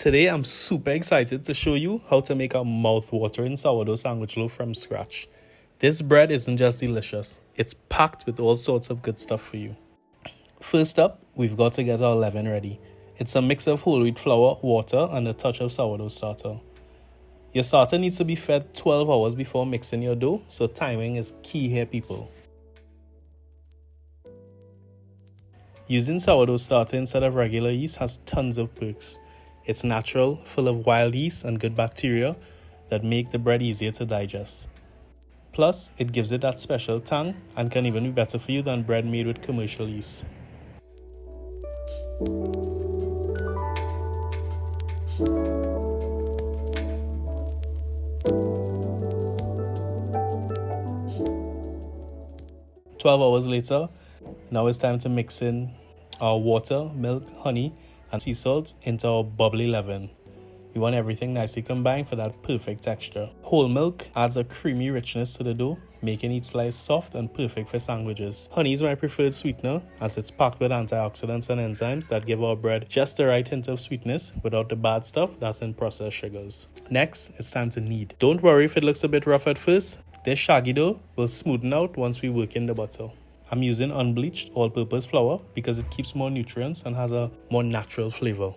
Today I'm super excited to show you how to make a mouth-watering sourdough sandwich loaf from scratch. This bread isn't just delicious, it's packed with all sorts of good stuff for you. First up, we've got to get our leaven ready. It's a mix of whole wheat flour, water, and a touch of sourdough starter. Your starter needs to be fed 12 hours before mixing your dough, so timing is key here, people. Using sourdough starter instead of regular yeast has tons of perks. It's natural, full of wild yeast and good bacteria that make the bread easier to digest. Plus, it gives it that special tang and can even be better for you than bread made with commercial yeast. "12 hours later, now it's time to mix in our water, milk, honey, and sea salt into our bubbly leaven. You want everything nicely combined for that perfect texture. Whole milk adds a creamy richness to the dough, making each slice soft and perfect for sandwiches. Honey is my preferred sweetener, as it's packed with antioxidants and enzymes that give our bread just the right hint of sweetness without the bad stuff that's in processed sugars. Next, it's time to knead. Don't worry if it looks a bit rough at first. This shaggy dough will smoothen out once we work in the butter. I'm using unbleached all-purpose flour because it keeps more nutrients and has a more natural flavor.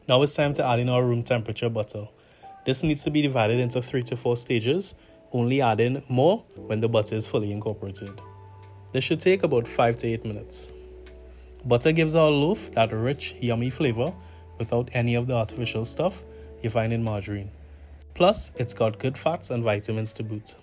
Now it's time to add in our room temperature butter. This needs to be divided into 3 to 4 stages, only add in more when the butter is fully incorporated. This should take about 5 to 8 minutes. Butter gives our loaf that rich, yummy flavor without any of the artificial stuff you find in margarine. Plus, it's got good fats and vitamins to boot.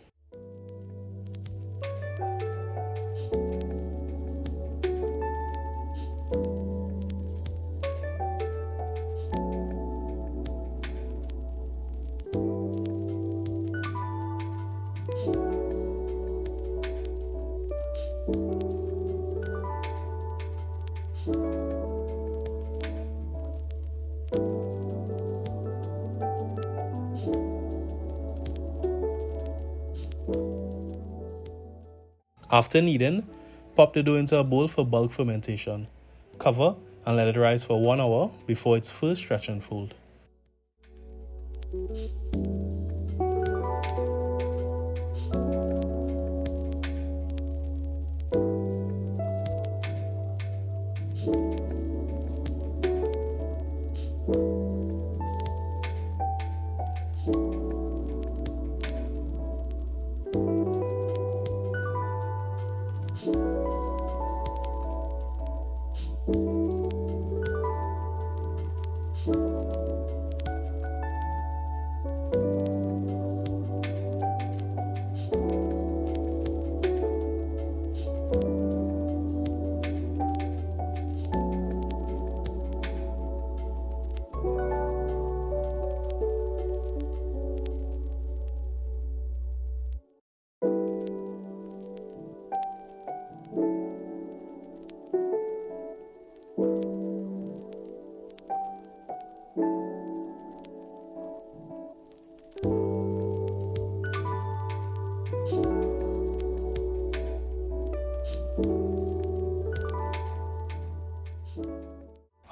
After kneading, pop the dough into a bowl for bulk fermentation. Cover and let it rise for 1 hour before its first stretch and fold.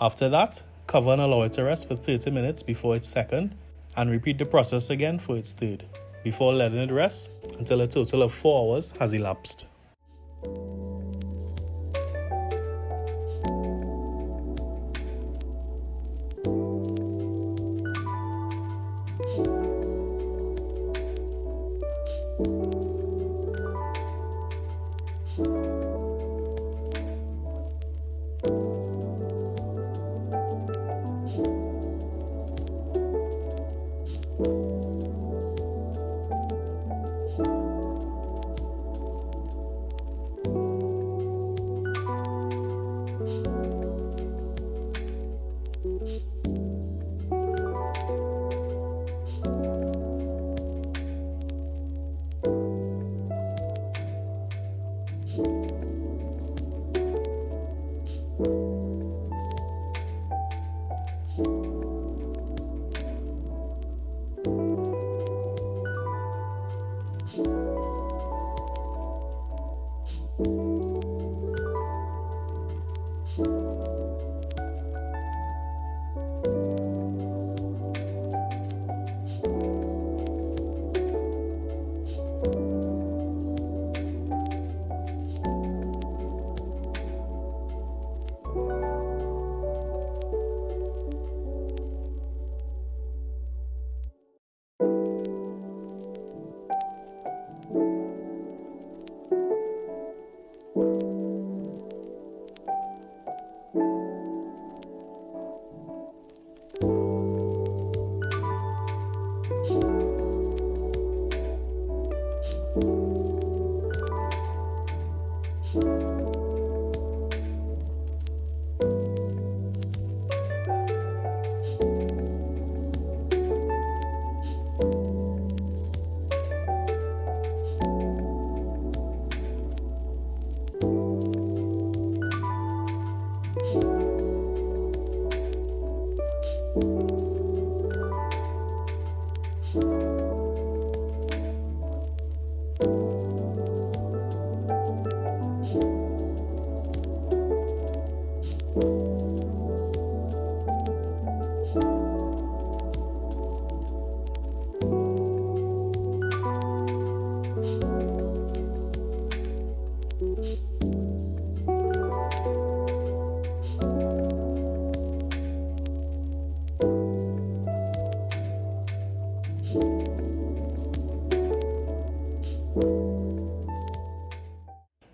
After that, cover and allow it to rest for 30 minutes before its second, and repeat the process again for its third, before letting it rest until a total of 4 hours has elapsed.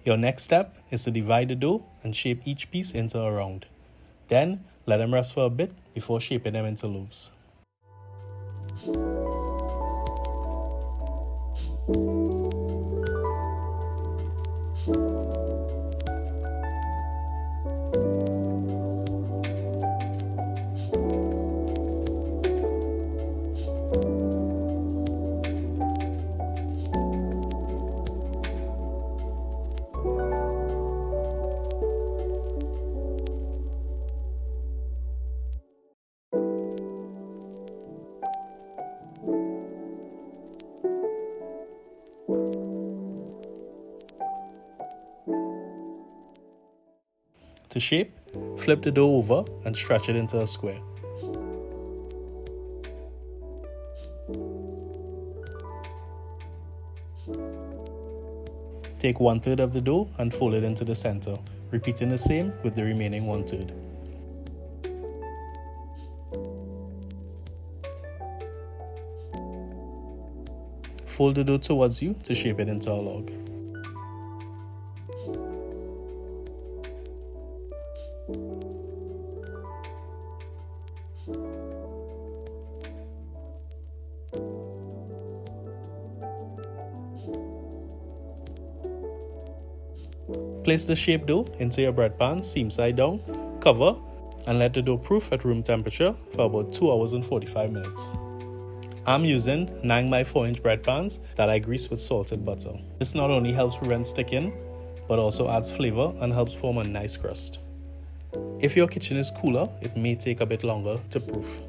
Your next step is to divide the dough and shape each piece into a round. Then, let them rest for a bit before shaping them into loaves. To shape, flip the dough over and stretch it into a square. Take 1/3 of the dough and fold it into the center, repeating the same with the remaining 1/3. Fold the dough towards you to shape it into a log. Place the shaped dough into your bread pan seam side down, cover, and let the dough proof at room temperature for about 2 hours and 45 minutes. I'm using 9x4-inch bread pans that I grease with salted butter. This not only helps prevent sticking, but also adds flavor and helps form a nice crust. If your kitchen is cooler, it may take a bit longer to proof.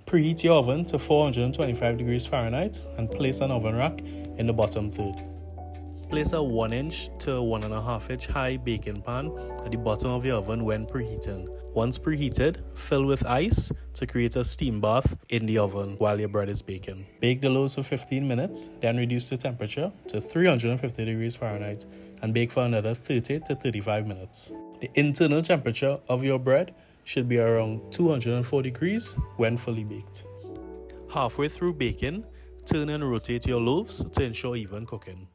Preheat your oven to 425 degrees Fahrenheit and place an oven rack in the bottom third. Place a 1-inch to 1.5-inch high baking pan at the bottom of your oven when preheating. Once preheated, fill with ice to create a steam bath in the oven while your bread is baking. Bake the loaves for 15 minutes, then reduce the temperature to 350 degrees Fahrenheit and bake for another 30 to 35 minutes. The internal temperature of your bread should be around 204 degrees when fully baked. Halfway through baking, turn and rotate your loaves to ensure even cooking.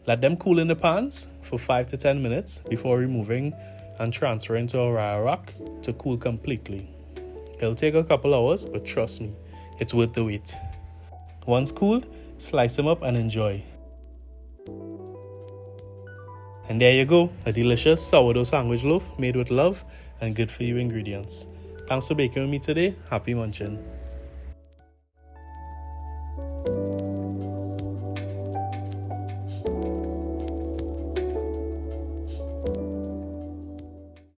Let them cool in the pans for 5 to 10 minutes before removing and transferring to a wire rack to cool completely. It'll take a couple hours, but trust me, it's worth the wait. Once cooled, slice them up and enjoy. And there you go, a delicious sourdough sandwich loaf made with love and good for you ingredients. Thanks for baking with me today. Happy munching.